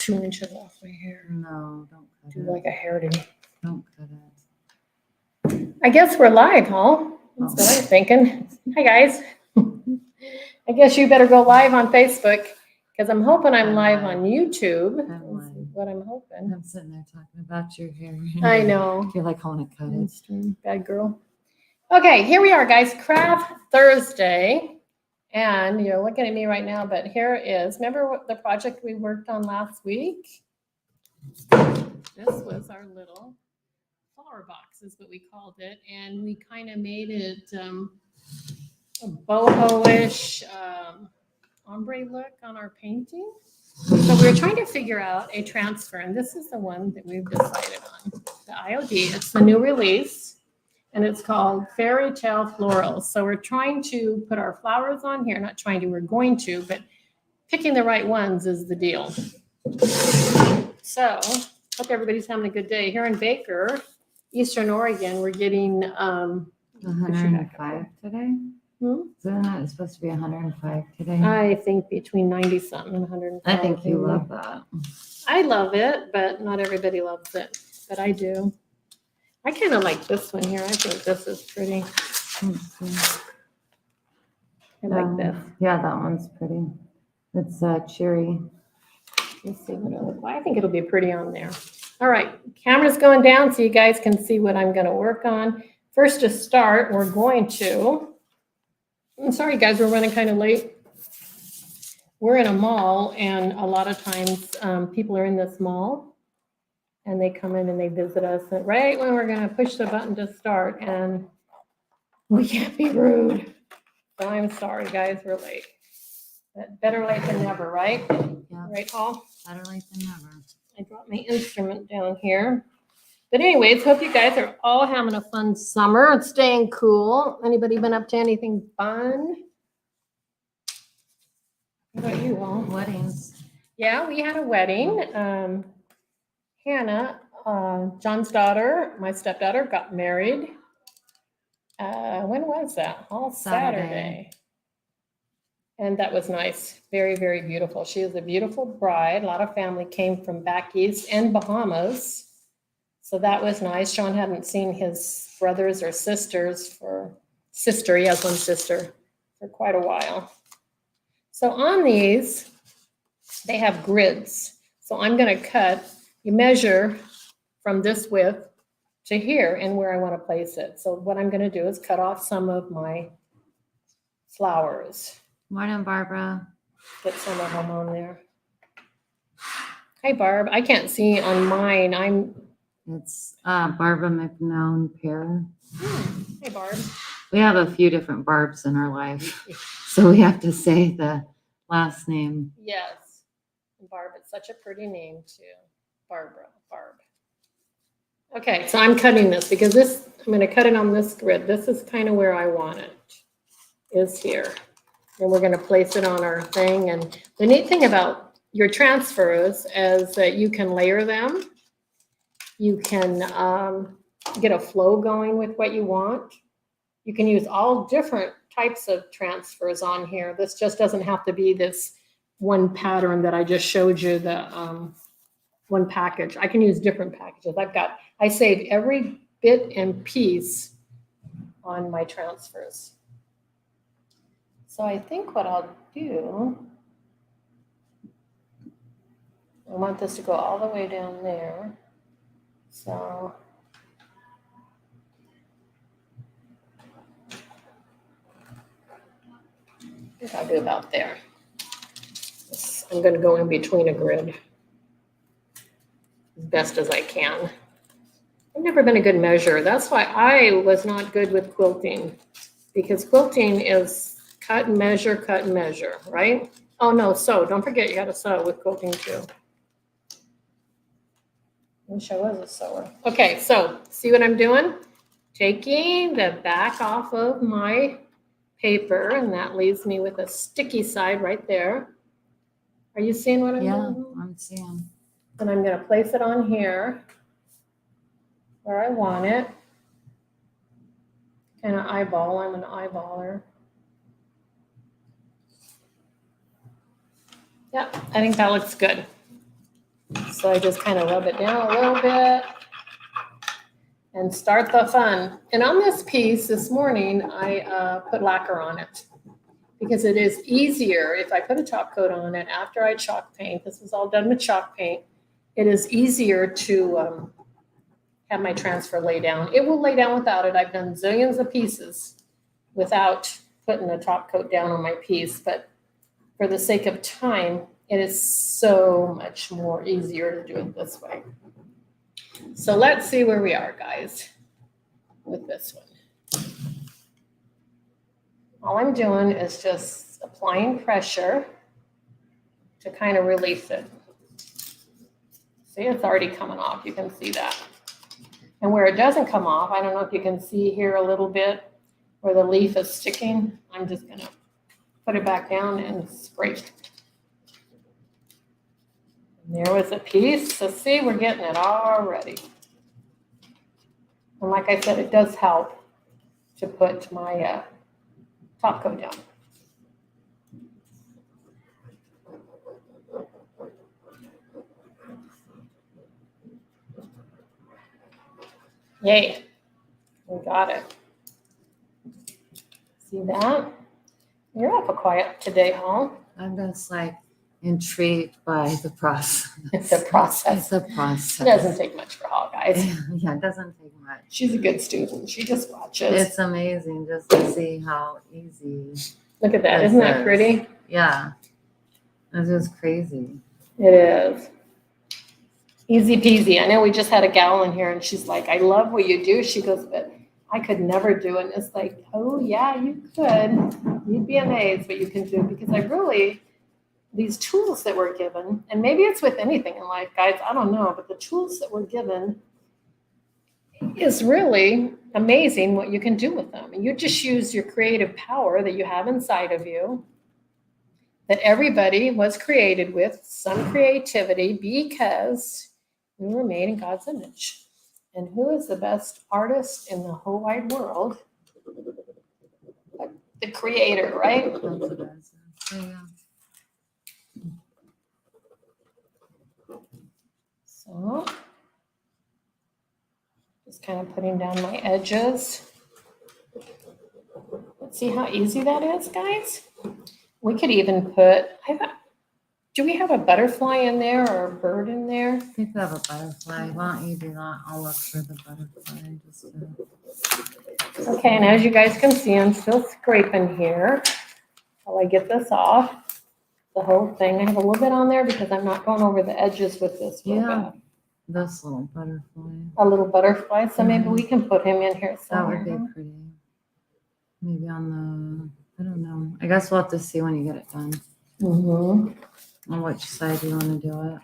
2 inches off my hair. No, don't cut Do it. like a hairdo. Don't cut it. I guess we're live, huh? That's what I'm thinking. Hi, guys. I guess you better go live on Facebook because I'm hoping I'm I'm live live. on YouTube. I'm That's live. what I'm hoping. I'm sitting there talking about your hair. I know. You're like, I want to cut it. Bad girl. Okay, here we are, guys. Craft Thursday. And you're looking at me right now, but here is, remember what the project we worked on last week? This was our little flower box is what we called it. And we kind of made it a boho-ish ombre look on our painting. So we were trying to figure out a transfer, and this is the one that we've decided on. The IOD, it's the new release, and it's called Fairy Tale Florals. So we're trying to put our flowers on here, not trying to, we're going to, but picking the right ones is the deal. So hope everybody's having a good day. Here in Baker, Eastern Oregon, we're getting 105 today? Hmm? Isn't it supposed to be 105 today? I think between 90 something and 105. I think you love that. I love it, but not everybody loves it. But I do. I kind of like this one here. I think this is pretty. I like this. Yeah, that one's pretty. It's cheery. Let's see what it looks like. I think it'll be pretty on there. All right, camera's going down so you guys can see what I'm going to work on. First to start, we're going to. I'm sorry, guys, we're running kind of late. We're in a mall, and a lot of times people are in this mall, and they come in and they visit us right when we're going to push the button to start, and we can't be rude. So I'm sorry, guys, we're late. But better late than never, right? Yeah. Right, Paul? Better late than never. I dropped my instrument down here. But anyways, hope you guys are all having a fun summer and staying cool. Anybody been up to anything fun? What about you all? Weddings. Yeah, we had a wedding. Hannah, John's daughter, my stepdaughter, got married. When was that? All Saturday. And that was nice. Very, very beautiful. She is a beautiful bride. A lot of family came from back east and Bahamas. So that was nice. Sean hadn't seen his brothers or sisters he has one sister, for quite a while. So on these, they have grids. So I'm going to cut, you measure from this width to here and where I want to place it. So what I'm going to do is cut off some of my flowers. Morning, Barbara. Get some of them on there. Hi, Barb. I can't see on mine. It's Barbara McNown Pear. Hey, Barb. We have a few different Barbs in our life, so we have to say the last name. Yes. Barb, it's such a pretty name too. Barb. Okay, so I'm cutting this because I'm going to cut it on this grid. This is kind of where I want it, is here. And we're going to place it on our thing. And the neat thing about your transfers is that you can layer them. You can get a flow going with what you want. You can use all different types of transfers on here. This just doesn't have to be this one pattern that I just showed you, the one package. I can use different packages. I saved every bit and piece on my transfers. So I think what I'll do, I want this to go all the way down there. So I think I'll do about there. I'm going to go in between a grid as best as I can. I've never been a good measurer. That's why I was not good with quilting, because quilting is cut and measure, right? Oh no, sew. Don't forget you got to sew with quilting too. I wish I was a sewer. Okay, so see what I'm doing? Taking the back off of my paper, and that leaves me with a sticky side right there. Are you seeing what I'm doing? Yeah, I'm seeing. And I'm going to place it on here where I want it. Kind of eyeball. I'm an eyeballer. Yep, I think that looks good. So I just kind of rub it down a little bit and start the fun. And on this piece this morning, I put lacquer on it because it is easier if I put a top coat on it after I chalk paint. This was all done with chalk paint. It is easier to have my transfer lay down. It will lay down without it. I've done zillions of pieces without putting a top coat down on my piece, but for the sake of time, it is so much more easier to do it this way. So let's see where we are, guys, with this one. All I'm doing is just applying pressure to kind of release it. See, it's already coming off. You can see that. And where it doesn't come off, I don't know if you can see here a little bit where the leaf is sticking. I'm just going to put it back down and scrape. And there was a piece. So see, we're getting it already. And like I said, it does help to put my top coat down. Yay, we got it. See that? You're up quiet today, huh? I'm just like intrigued by the process. It's a process. It's a process. It doesn't take much for Hall, guys. Yeah, it doesn't take much. She's a good student. She just watches. It's amazing just to see how easy. Look at that. this Isn't that is. pretty? Yeah. It's just crazy. It is. Easy peasy. I know we just had a gal in here and she's like, I love what you do. She goes, but I could never do it. And it's like, oh yeah, you could. You'd be amazed what you can do because I really, these tools that we're given, and maybe it's with anything in life, guys, I don't know, but the tools that we're given is really amazing what you can do with them. And you just use your creative power that you have inside of you, that everybody was created with, some creativity, because we were made in God's image. And who is the best artist in the whole wide world? The creator, right? That's what it is. So, yeah. So, just kind of putting down my edges. Let's see how easy that is, guys. We could even put, do we have a butterfly in there or a bird in there? I think we have a butterfly. Why don't you do that? I'll look for the butterfly. Just to... Okay, and as you guys can see, I'm still scraping here while I get this off. The whole thing. I have a little bit on there because I'm not going over the edges with this. Yeah. This little butterfly. A little butterfly. So maybe we can put him in here That would somewhere. be pretty. Maybe on the, I don't know. I guess we'll have to see when you get it done. Mm-hmm. On which side you want to do it.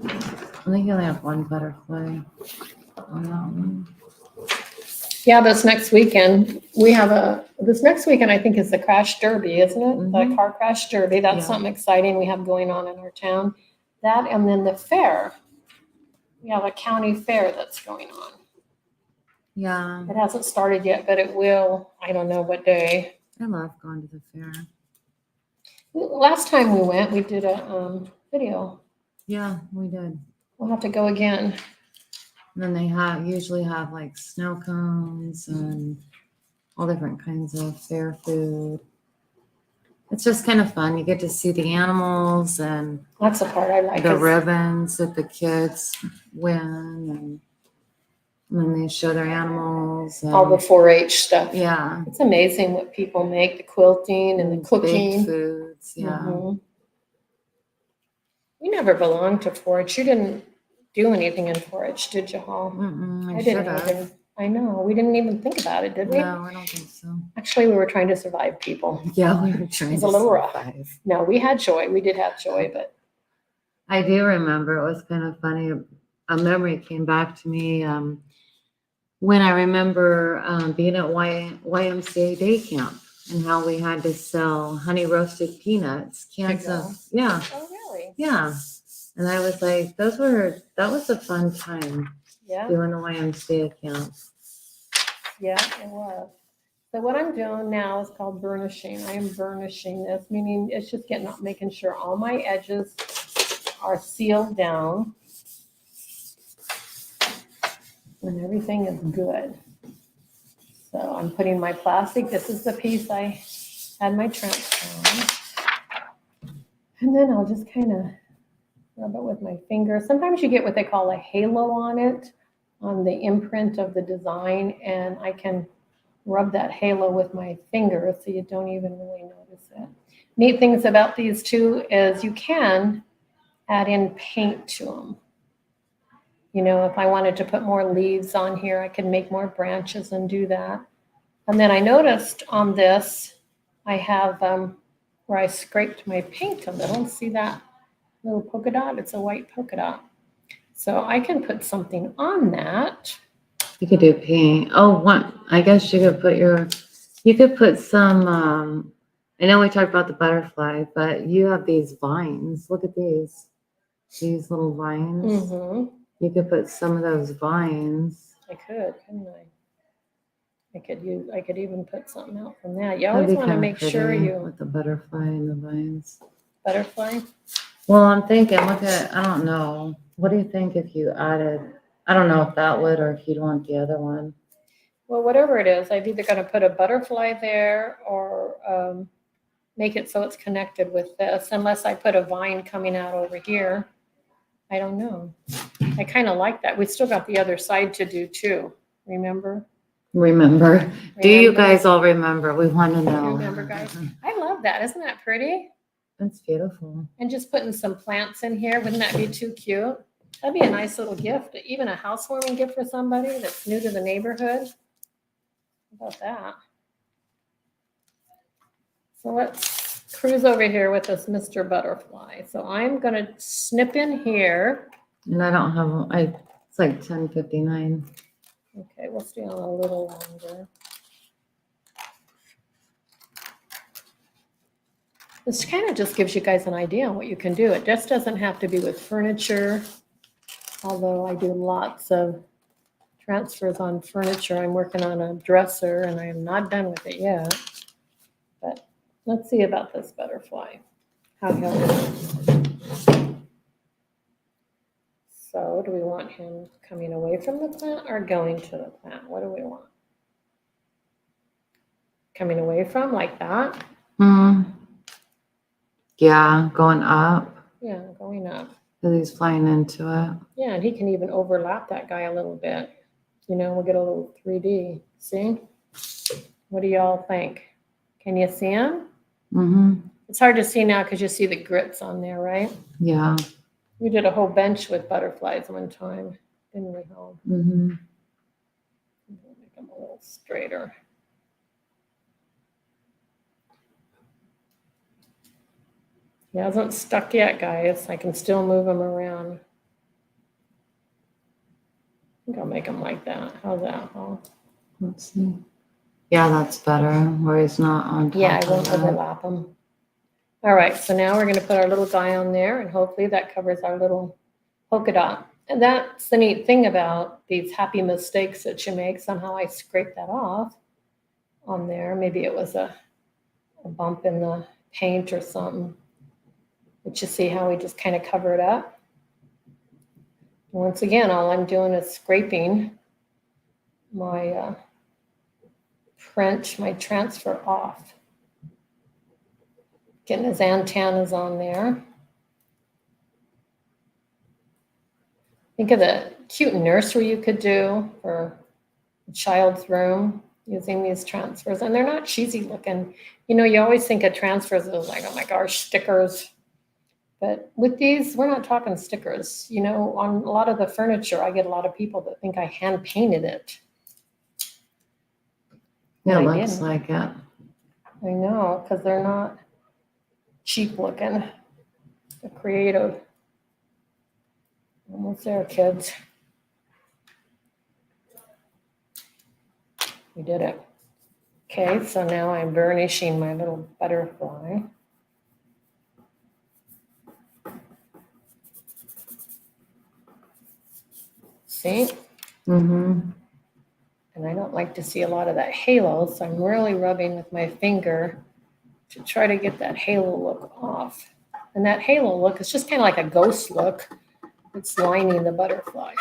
I think you only have one butterfly on that one. Yeah, this next weekend, this next weekend, I think is the Crash Derby, isn't it? The Mhm. Car Crash Derby. That's Yeah. something exciting we have going on in our town. That and then the fair. We have a county fair that's going on. Yeah, It hasn't started yet, but it will. I don't know what day. I love going to the fair. Last time we went, we did a video. Yeah, we did. We'll have to go again. And then they usually have like snow cones and all different kinds of fair food. It's just kind of fun. You get to see the animals and That's the part I like. the is- ribbons that the kids win, and then they show their animals. And, all the 4-H stuff. yeah, It's amazing what people make, the quilting and the cooking. big foods. Yeah, Mhm. You never belonged to 4-H. You didn't do anything in 4-H, did you, Hall? I should didn't have. even. I know. We didn't even think about it, did we? No, I don't think so. Actually, we were trying to survive people. Yeah, we were trying It's to a little rough. survive. No, we had joy. We did have joy, but I do remember it was kind of funny. A memory came back to me when I remember being at YMCA day camp and how we had to sell honey roasted peanuts, cans go. of, yeah, oh really? yeah. And I was like, that was a fun time Yeah, doing the YMCA camp. yeah, it was. So what I'm doing now is called burnishing. I am burnishing this, meaning it's just making sure all my edges are sealed down and everything is good. So I'm putting my plastic, this is the piece I had my transfer on. And then I'll just kind of rub it with my finger. Sometimes you get what they call a halo on it, on the imprint of the design, and I can rub that halo with my finger so you don't even really notice it. Neat things about these two is you can add in paint to them. You know, if I wanted to put more leaves on here, I could make more branches and do that. And then I noticed on this, I have where I scraped my paint a little. See that little polka dot? It's a white polka dot. So I can put something on that. You could do paint. Oh, one. I guess you could put some, I know we talked about the butterfly, but you have these vines. Look at these little vines. Mm-hmm. You could put some of those vines. I could, couldn't I? I could even put something out from that. You That'd always be want to kinda make sure pretty you with the butterfly and the vines. butterfly. Well, I'm thinking, I don't know. What do you think if you added, I don't know if that would, or if you'd want the other one. Well, whatever it is, I'm either going to put a butterfly there or make it so it's connected with this, unless I put a vine coming out over here. I don't know. I kind of like that. We still got the other side to do too. Remember? Remember? Do you Remember? guys all remember? We want to know. Remember, guys? I love that. Isn't that pretty? That's beautiful. And just putting some plants in here, wouldn't that be too cute? That'd be a nice little gift, even a housewarming gift for somebody that's new to the neighborhood. How about that? So let's cruise over here with this Mr. Butterfly. So I'm gonna snip in here. And I don't have, it's like 10:59. Okay, we'll stay on a little longer. This kind of just gives you guys an idea on what you can do. It just doesn't have to be with furniture, although I do lots of transfers on furniture. I'm working on a dresser and I am not done with it yet. But let's see about this butterfly. How he'll do. So do we want him coming away from the plant or going to the plant? What do we want? Coming away from, like that? Yeah, going up. Yeah, going up. Because he's flying into it. Yeah, and he can even overlap that guy a little bit. You know, we'll get a little 3D. See? What do y'all think? Can you see him? Mm-hmm. It's hard to see now because you see the grits on there, right? Yeah. We did a whole bench with butterflies one time, didn't we, Home? Mm-hmm. Make them a little straighter. He hasn't stuck yet, guys. I can still move him around. I think I'll make him like that. How's that, Home? Let's see. Yeah, that's better, where he's not on top. Yeah, I won't of it. overlap them. All right, so now we're going to put our little guy on there, and hopefully that covers our little polka dot. And that's the neat thing about these happy mistakes that you make. Somehow I scraped that off on there. Maybe it was a bump in the paint or something. But you see how we just kind of cover it up? Once again, all I'm doing is scraping my print, my transfer off. Getting his antennas on there. Think of the cute nursery you could do for a child's room using these transfers. And they're not cheesy looking. You know, you always think of transfers as like, oh my gosh, stickers. But with these, we're not talking stickers. You know, on a lot of the furniture, I get a lot of people that think I hand painted it. Yeah, I it looks didn't. like it. I know, because they're not cheap looking. They're creative. Almost there, kids. We did it. Okay, so now I'm burnishing my little butterfly. See? Mm-hmm. And I don't like to see a lot of that halo, so I'm really rubbing with my finger to try to get that halo look off. And that halo look is just kind of like a ghost look. It's lining the butterfly.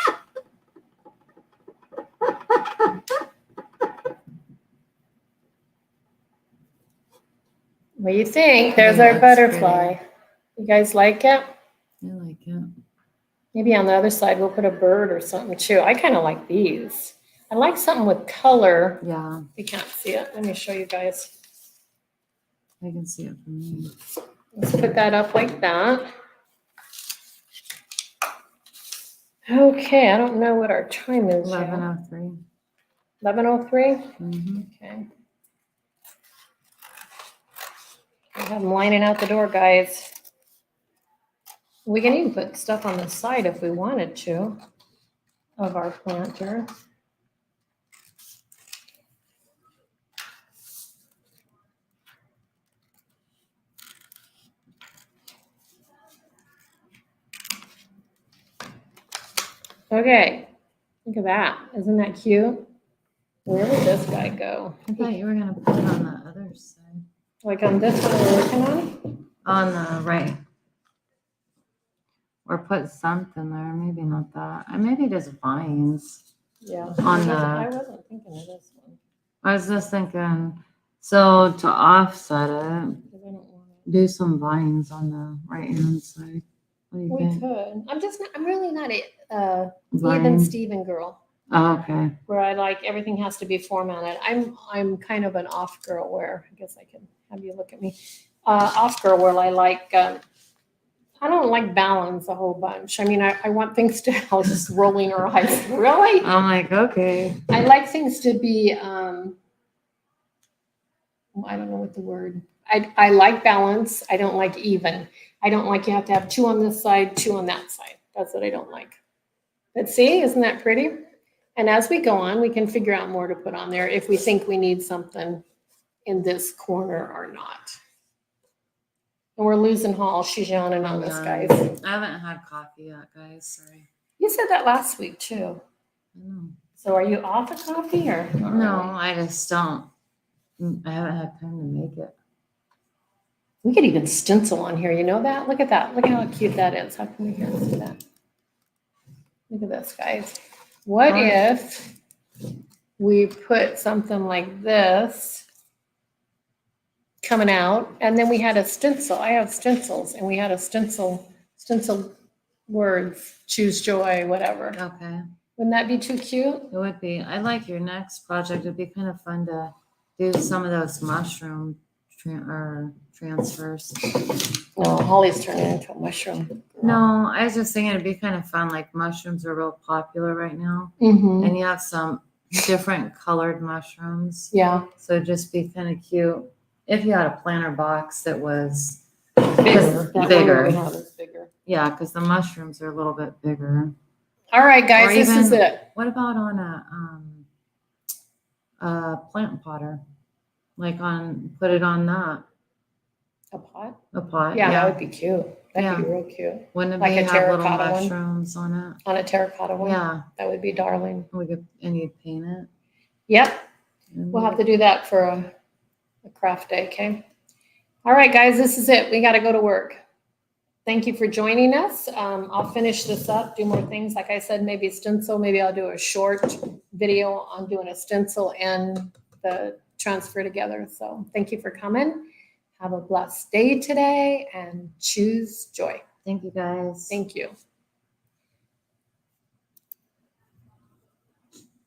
What do you think? There's our That's butterfly. You guys like it? I like it. Maybe on the other side, we'll put a bird or something too. I kind of like these. I like something with color. Yeah, You can't see it. Let me show you guys. I can see it from me. Let's put that up like that. Okay, I don't know what our time is. 11:03. 11:03? Mm-hmm. Okay. I have them lining out the door, guys. We can even put stuff on the side if we wanted to of our planter. Okay, look at that. Isn't that cute? Where would this guy go? I thought you were gonna put it on the other side. Like on this one we're working on? On the right. Or put something there, maybe not that. Maybe just vines. Yeah. On I the, wasn't thinking of this one. I was just thinking, so to offset it, 'Cause I don't want it. do some vines on the right hand side. What do you We think? could. I'm really not a even Vine? Steven girl Oh, okay. where I like everything has to be formatted. I'm kind of an off girl where I guess I can have you look at me. Off girl where I like I don't like balance a whole bunch. I mean, I want things to, I was just rolling her eyes. Really? I'm like, okay. I like things to be, I don't know what the word, I like balance. I don't like even. I don't like you have to have two on this side, two on that side. That's what I don't like. But see, isn't that pretty? And as we go on, we can figure out more to put on there if we think we need something in this corner or not. And we're losing Hall. She's yawning on us, guys. I haven't had coffee yet, guys. Sorry. You said that last week too. I know. So are you off of coffee or? not No, really? I just don't. I haven't had time to make it. We could even stencil on here. You know that? Look at that. Look at how cute that is. How can we hear see that? Look at this, guys. What Oh. if we put something like this coming out and then we had a stencil? I have stencils and we had a stencil words, choose joy, whatever. Okay. Wouldn't that be too cute? It would be. I like your next project. It'd be kind of fun to do some of those mushroom transfers. No, Holly's turning into a mushroom. No, I was just thinking it'd be kind of fun. Like mushrooms are real popular right now, Mm-hmm. and you have some different colored mushrooms. Yeah. So it'd just be kind of cute if you had a planter box that was Bigger. That one bigger. we have is bigger. Yeah, because the mushrooms are a little bit bigger. All right, guys, Or this is even- it. What about on a plant potter? Like put it on that, A pot? a pot. Yeah, that would be cute. That'd be Yeah. real cute. Wouldn't it like be a have little terracotta one? mushrooms on it? On a terracotta one? Yeah, That would be darling. we could, and you'd paint it. Yep. and We'll have to do that for a craft day, okay? All right, guys, this is it. We got to go to work. Thank you for joining us. I'll finish this up, do more things. Like I said, maybe stencil. Maybe I'll do a short video on doing a stencil and the transfer together. So thank you for coming. Have a blessed day today and choose joy. Thank you, guys. Thank you.